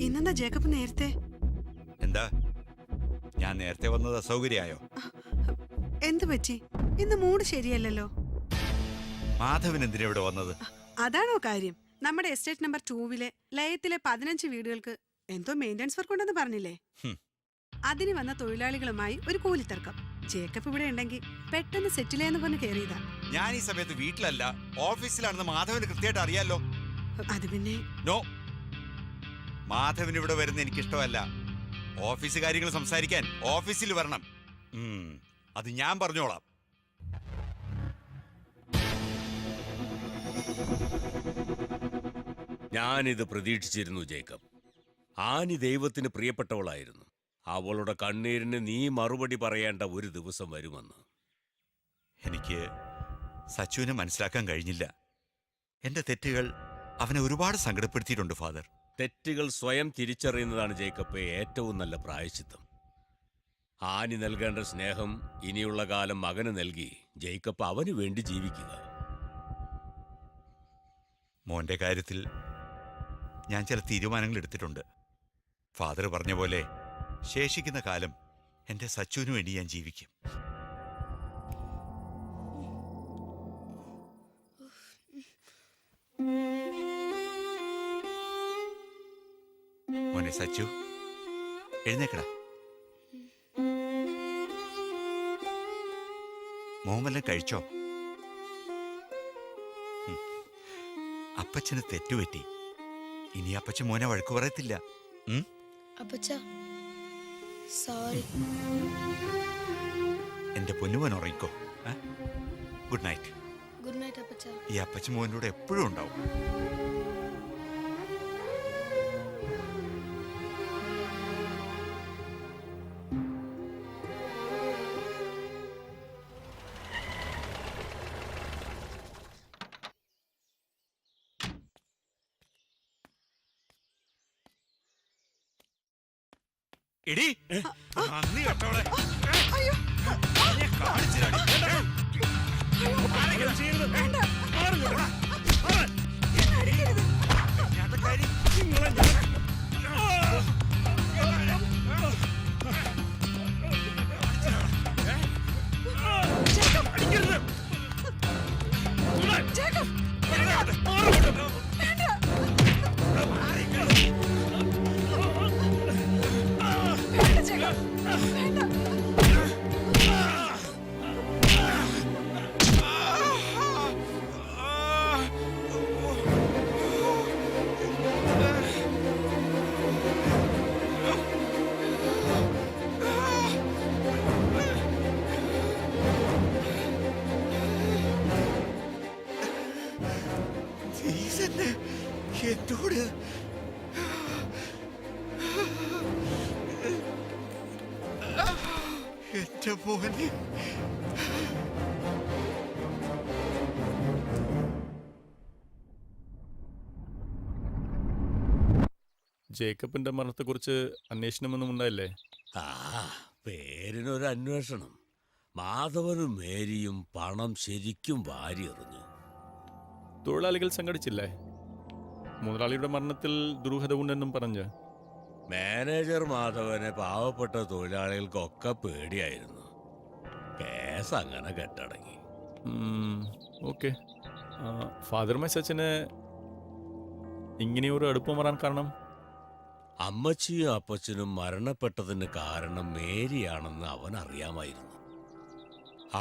ഇന്നെന്താ ജേക്കബ് നേരത്തെ? എന്താ ഞാൻ നേരത്തെ വന്നത് അസൗകര്യായോ? എന്ത് പറ്റി? ഇന്ന് മൂഡ് ശരിയല്ലല്ലോ. മാധവൻ എന്തിനാ ഇവിടെ വന്നത്? അതാണോ കാര്യം? നമ്മുടെ എസ്റ്റേറ്റ് നമ്പർ 2-ലെ ലയത്തിലെ 15 വീടുകൾക്ക് എന്തോ മെയിൻ്റനൻസ് വർക്ക് ഉണ്ടെന്ന് പറഞ്ഞില്ലേ? അതിന് വന്ന തൊഴിലാളികളുമായി ഒരു കൂലിത്തർക്കം. ജേക്കബ് ഇവിടെ ഉണ്ടെങ്കിൽ പെട്ടെന്ന് സെറ്റിൽ ചെയ്യാന്ന് പറഞ്ഞ് കയറിയതാ. ഞാൻ ഈ സമയത്ത് വീട്ടിലല്ല, ഓഫീസിലാണെന്ന് മാധവന് കൃത്യമായിട്ട് അറിയാലോ. അത് പിന്നെ നോ, മാധവൻ ഇവിടെ വരുന്ന എനിക്കിഷ്ടമല്ല. ഓഫീസ് കാര്യങ്ങൾ സംസാരിക്കാൻ ഓഫീസിൽ വരണം. അത് ഞാൻ പറഞ്ഞോളാം. ഞാനിത് പ്രതീക്ഷിച്ചിരുന്നു ജേക്കബ്. ആനി ദൈവത്തിന് പ്രിയപ്പെട്ടവളായിരുന്നു. അവളുടെ കണ്ണീരിന് നീ മറുപടി പറയേണ്ട ഒരു ദിവസം വരുമെന്ന്. എനിക്ക് സച്ചുവിനെ മനസ്സിലാക്കാൻ കഴിഞ്ഞില്ല. എന്റെ തെറ്റുകൾ അവനെ ഒരുപാട് സങ്കടപ്പെടുത്തിയിട്ടുണ്ട് ഫാദർ. തെറ്റുകൾ സ്വയം തിരിച്ചറിയുന്നതാണ് ജേക്കബ് ഏറ്റവും നല്ല പ്രായശ്ചിത്തം. ആനി നൽകേണ്ട സ്നേഹം ഇനിയുള്ള കാലം മകന് നൽകി ജേക്കബ് അവന് വേണ്ടി ജീവിക്കുക. മോന്റെ കാര്യത്തിൽ ഞാൻ ചില തീരുമാനങ്ങൾ എടുത്തിട്ടുണ്ട്. ഫാദർ പറഞ്ഞ പോലെ ശേഷിക്കുന്ന കാലം എന്റെ സച്ചുവിന് വേണ്ടി ഞാൻ ജീവിക്കും. മോനെ സച്ചു, എഴുന്നേക്കടാ. മോൻ വല്ലതും കഴിച്ചോ? അപ്പച്ചന് തെറ്റുപറ്റി. ഇനി അപ്പച്ചൻ മോനെ വഴക്കു പറയത്തില്ല. എന്റെ പൊന്നുമോൻ ഉറങ്ങിക്കോ. Good night. ഗുഡ് നൈറ്റ് അപ്പച്ച. ഈ അപ്പച്ചൻ മോനോട് എപ്പോഴും ഉണ്ടാവും. എടി നന്ദി കേട്ടോളെ. എന്നോട് എന്റെ മോനെ ജേക്കബിന്റെ മരണത്തെക്കുറിച്ച് അന്വേഷണമൊന്നും ഉണ്ടായില്ലേ? പേരിനൊരു അന്വേഷണം. മാധവനും മേരിയും പണം ശരിക്കും വാരിയെറിഞ്ഞു. തൊഴിലാളികൾ സംഘടിച്ചില്ലേ? മുതലാളിയുടെ മരണത്തിൽ ദുരൂഹത ഉണ്ടെന്നും പറഞ്ഞ് മാനേജർ മാധവനെ പാവപ്പെട്ട തൊഴിലാളികൾക്കൊക്കെ പേടിയായിരുന്നു. കേസ് അങ്ങനെ കെട്ടടങ്ങി. ഓക്കെ. ഫാദർ മെസ്സച്ചന് ഇങ്ങനെയൊരു അടുപ്പം വരാൻ കാരണം? അമ്മച്ചിയും അപ്പച്ചനും മരണപ്പെട്ടതിന് കാരണം മേരിയാണെന്ന് അവൻ അറിയാമായിരുന്നു.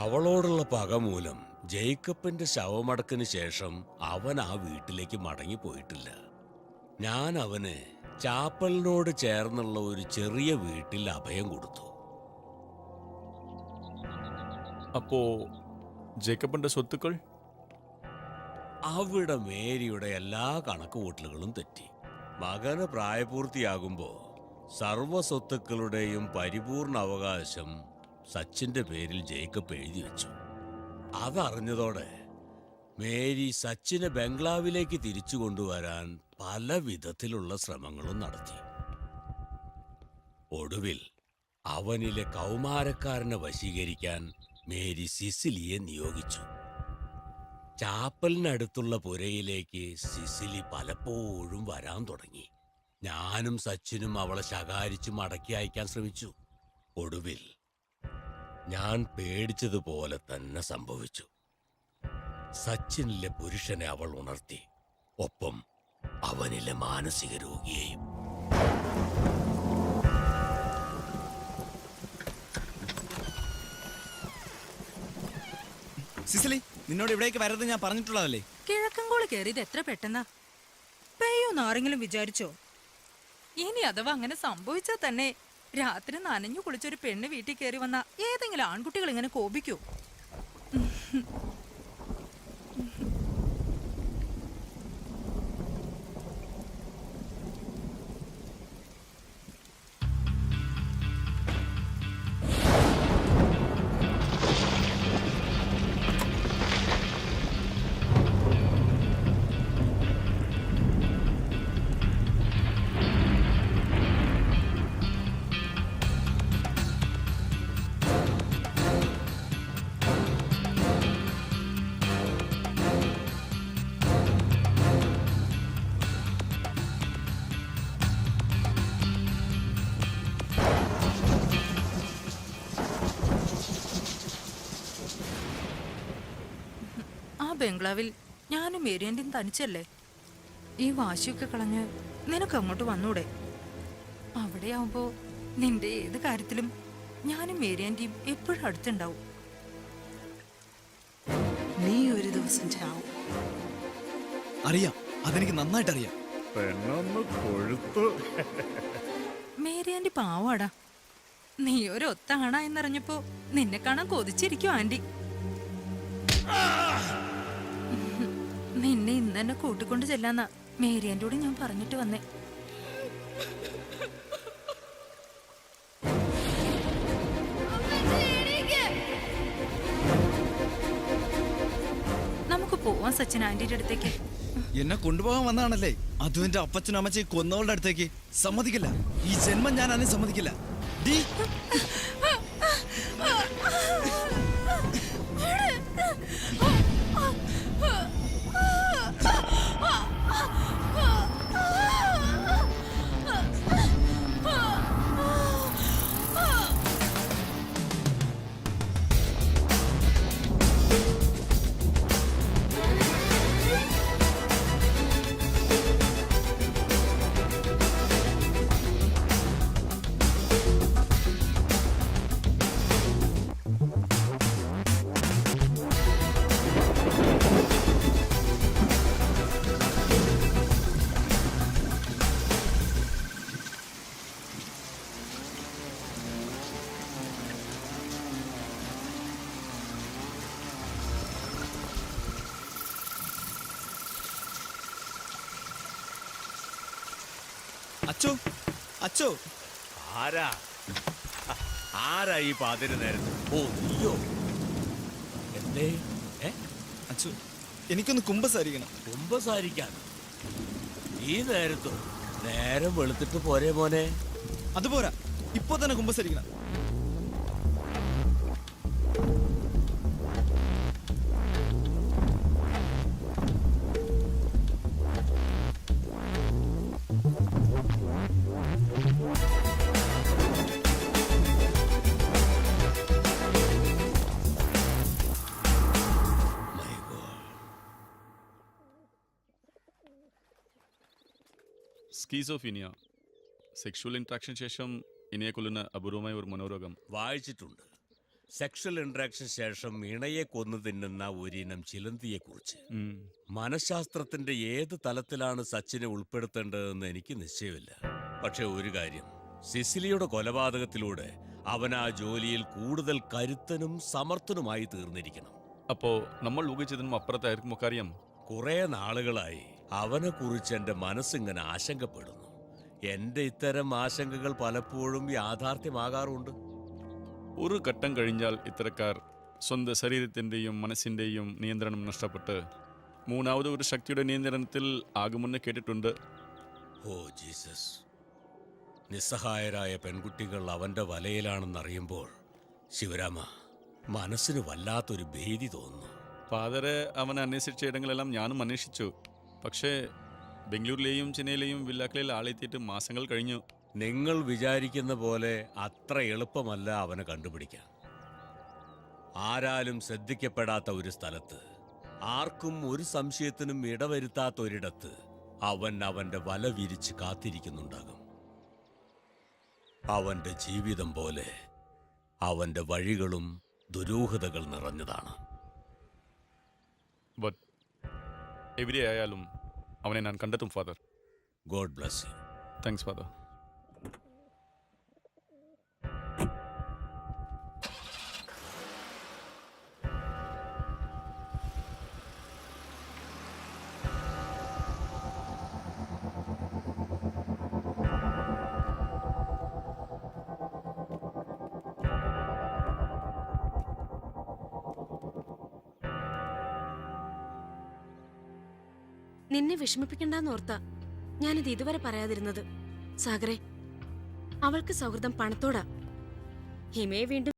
അവളോടുള്ള പക മൂലം ജേക്കബിന്റെ ശവമടക്കിന് ശേഷം അവൻ ആ വീട്ടിലേക്ക് മടങ്ങിപ്പോയിട്ടില്ല. ഞാൻ അവന് ചാപ്പലിനോട് ചേർന്നുള്ള ഒരു ചെറിയ വീട്ടിൽ അഭയം കൊടുത്തു. അപ്പോ ജേക്കബിന്റെ സ്വത്തുക്കൾ? അവിടെ മേരിയുടെ എല്ലാ കണക്കുകൂട്ടലുകളും തെറ്റി. മകന് പ്രായപൂർത്തിയാകുമ്പോൾ സർവ്വ സ്വത്തുക്കളുടെയും പരിപൂർണ അവകാശം സച്ചിന്റെ പേരിൽ ജേക്കബ് എഴുതി വെച്ചു. അതറിഞ്ഞതോടെ മേരി സച്ചിനെ ബംഗ്ലാവിലേക്ക് തിരിച്ചു കൊണ്ടുവരാൻ പല വിധത്തിലുള്ള ശ്രമങ്ങളും നടത്തി. ഒടുവിൽ അവനിലെ കൗമാരക്കാരനെ വശീകരിക്കാൻ മേരി സിസിലിയെ നിയോഗിച്ചു. ചാപ്പലിനടുത്തുള്ള പുരയിലേക്ക് സിസിലി പലപ്പോഴും വരാൻ തുടങ്ങി. ഞാനും സച്ചിനും അവളെ ശകാരിച്ചു മടക്കി അയക്കാൻ ശ്രമിച്ചു. ഒടുവിൽ ഞാൻ പേടിച്ചതുപോലെ തന്നെ സംഭവിച്ചു. സച്ചിനിലെ പുരുഷനെ അവൾ ഉണർത്തി, ഒപ്പം അവനിലെ മാനസിക രോഗിയെയും. സിസിലി, നിന്നോട് ഇവിടേക്ക് വരരുത് ഞാൻ പറഞ്ഞിട്ടുള്ളതല്ലേ? കിഴക്കൻകോള് കയറിയത് എത്ര പെട്ടെന്നാ. പെയ്യോന്ന് ആരെങ്കിലും വിചാരിച്ചോ? ഇനി അഥവാ അങ്ങനെ സംഭവിച്ചാൽ തന്നെ രാത്രി നനഞ്ഞു കുളിച്ചൊരു പെണ്ണ് വീട്ടിൽ കയറി വന്ന ഏതെങ്കിലും ആൺകുട്ടികൾ ഇങ്ങനെ കോപിക്കൂ? ബംഗ്ലാവിൽ ഞാനും മേരിയന്റെയും തനിച്ചല്ലേ. ഈ വാശിയൊക്കെ കളഞ്ഞ് നിനക്ക് അങ്ങോട്ട് വന്നൂടെ? അവിടെയാവുമ്പോ നിന്റെ ഏത് കാര്യത്തിലും ഞാനും മേരിയന്റെയും എപ്പോഴും അടുത്തുണ്ടാവും. നീ ഒരു ദിവസം ചാവും. അറിയാം, അതെനിക്ക് നന്നായിട്ട് അറിയാം. മേരിയാന്റി പാവാടാ. നീ ഒരു ഒത്ത ആണാ എന്നറിഞ്ഞപ്പോ നിന്നെ കാണാൻ കൊതിച്ചിരിക്കും ആന്റി. നിന്നെ ഇന്ന് തന്നെ കൂട്ടിക്കൊണ്ട് ചെല്ലാന്നാ മേരിയാന്റിയോട് ഞാൻ പറഞ്ഞിട്ട് വന്നേ. നമുക്ക് പോവാൻ സച്ചിൻ ആന്റിയുടെ അടുത്തേക്ക്. എന്നെ കൊണ്ടുപോകാൻ വന്നതാണല്ലേ? അതും എന്റെ അപ്പച്ചനും അമ്മച്ചയും കൊന്നവളുടെ അടുത്തേക്ക് സമ്മതിക്കില്ല. ഈ ജന്മം ഞാൻ അതിനെ സമ്മതിക്കില്ല. ഡീ, അച്ചോ, അച്ചോ. ആരാ ആരാ ഈ പാതിര നേരത്ത്? ഓ, നീയോ? എന്തേ? അച്ചോ, എനിക്കൊന്ന് കുമ്പസാരിക്കണം. കുമ്പസാരിക്കാൻ ഈ നേരത്തോ? നേരം വെളുത്തിട്ട് പോരെ മോനെ? അതുപോരാ, ഇപ്പൊ തന്നെ കുമ്പസാരിക്കണം. സ്കീസോഫീനിയ, സെക്ഷുവൽ ഇൻട്രാക്ഷൻ ശേഷം ഇണയെ കൊല്ലുന്ന അപൂർവമായ ഒരു മനോരോഗം. വായിച്ചിട്ടുണ്ട്. സെക്ഷൽ ഇൻട്രാക്ഷൻ ശേഷം ഇണയെ കൊന്നു തിന്നുന്ന ഒരിനം ചിലന്തിയെക്കുറിച്ച്. മനഃശാസ്ത്രത്തിന്റെ ഏത് തലത്തിലാണ് സച്ചിനെ ഉൾപ്പെടുത്തേണ്ടതെന്ന് എനിക്ക് നിശ്ചയമില്ല. പക്ഷെ ഒരു കാര്യം, സിസിലിയുടെ കൊലപാതകത്തിലൂടെ അവൻ ആ ജോലിയിൽ കൂടുതൽ കരുത്തനും സമർത്ഥനുമായി തീർന്നിരിക്കണം. അപ്പോ നമ്മൾ ഊഹിച്ചതിനും അപ്പുറത്തായിരിക്കും കാര്യം. കുറെ നാളുകളായി അവനെക്കുറിച്ച് എൻ്റെ മനസ്സിങ്ങനെ ആശങ്കപ്പെടുന്നു. എൻ്റെ ഇത്തരം ആശങ്കകൾ പലപ്പോഴും യാഥാർത്ഥ്യമാകാറുണ്ട്. ഒരു ഘട്ടം കഴിഞ്ഞാൽ ഇത്തരക്കാർ സ്വന്തം ശരീരത്തിൻ്റെയും മനസ്സിൻ്റെയും നിയന്ത്രണം നഷ്ടപ്പെട്ട് മൂന്നാമത് ഒരു ശക്തിയുടെ നിയന്ത്രണത്തിൽ ആകുമെന്ന് കേട്ടിട്ടുണ്ട്. Oh Jesus! നിസ്സഹായരായ പെൺകുട്ടികൾ അവൻ്റെ വലയിലാണെന്നറിയുമ്പോൾ ശിവരാമ, മനസ്സിന് വല്ലാത്തൊരു ഭീതി തോന്നുന്നു. ഫാദറെ അവൻ അന്വേഷിച്ച ഇടങ്ങളെല്ലാം ഞാനും അന്വേഷിച്ചു. പക്ഷേ ബംഗളൂരിലെയും ചെന്നൈയിലെയും വില്ലാക്കളിൽ ആളെത്തിയിട്ട് മാസങ്ങൾ കഴിഞ്ഞു. നിങ്ങൾ വിചാരിക്കുന്ന പോലെ അത്ര എളുപ്പമല്ല അവനെ കണ്ടുപിടിക്കാൻ. ആരാലും ശ്രദ്ധിക്കപ്പെടാത്ത ഒരു സ്ഥലത്ത്, ആർക്കും ഒരു സംശയത്തിനും ഇടവരുത്താത്ത ഒരിടത്ത് അവൻ അവന്റെ വല വിരിച്ച് കാത്തിരിക്കുന്നുണ്ടാകും. അവന്റെ ജീവിതം പോലെ അവന്റെ വഴികളും ദുരൂഹതകൾ നിറഞ്ഞതാണ്. ബട്ട് എവിടെ ആയാലും അവനെ ഞാൻ കണ്ടെത്തും father. God bless you. Thanks father. നിന്നെ വിഷമിപ്പിക്കണ്ടെന്നോർത്താ ഞാനിത് ഇതുവരെ പറയാതിരുന്നത്. സാഗറെ, അവൾക്ക് സൗഹൃദം പണത്തോടാ. ഹിമയെ വീണ്ടും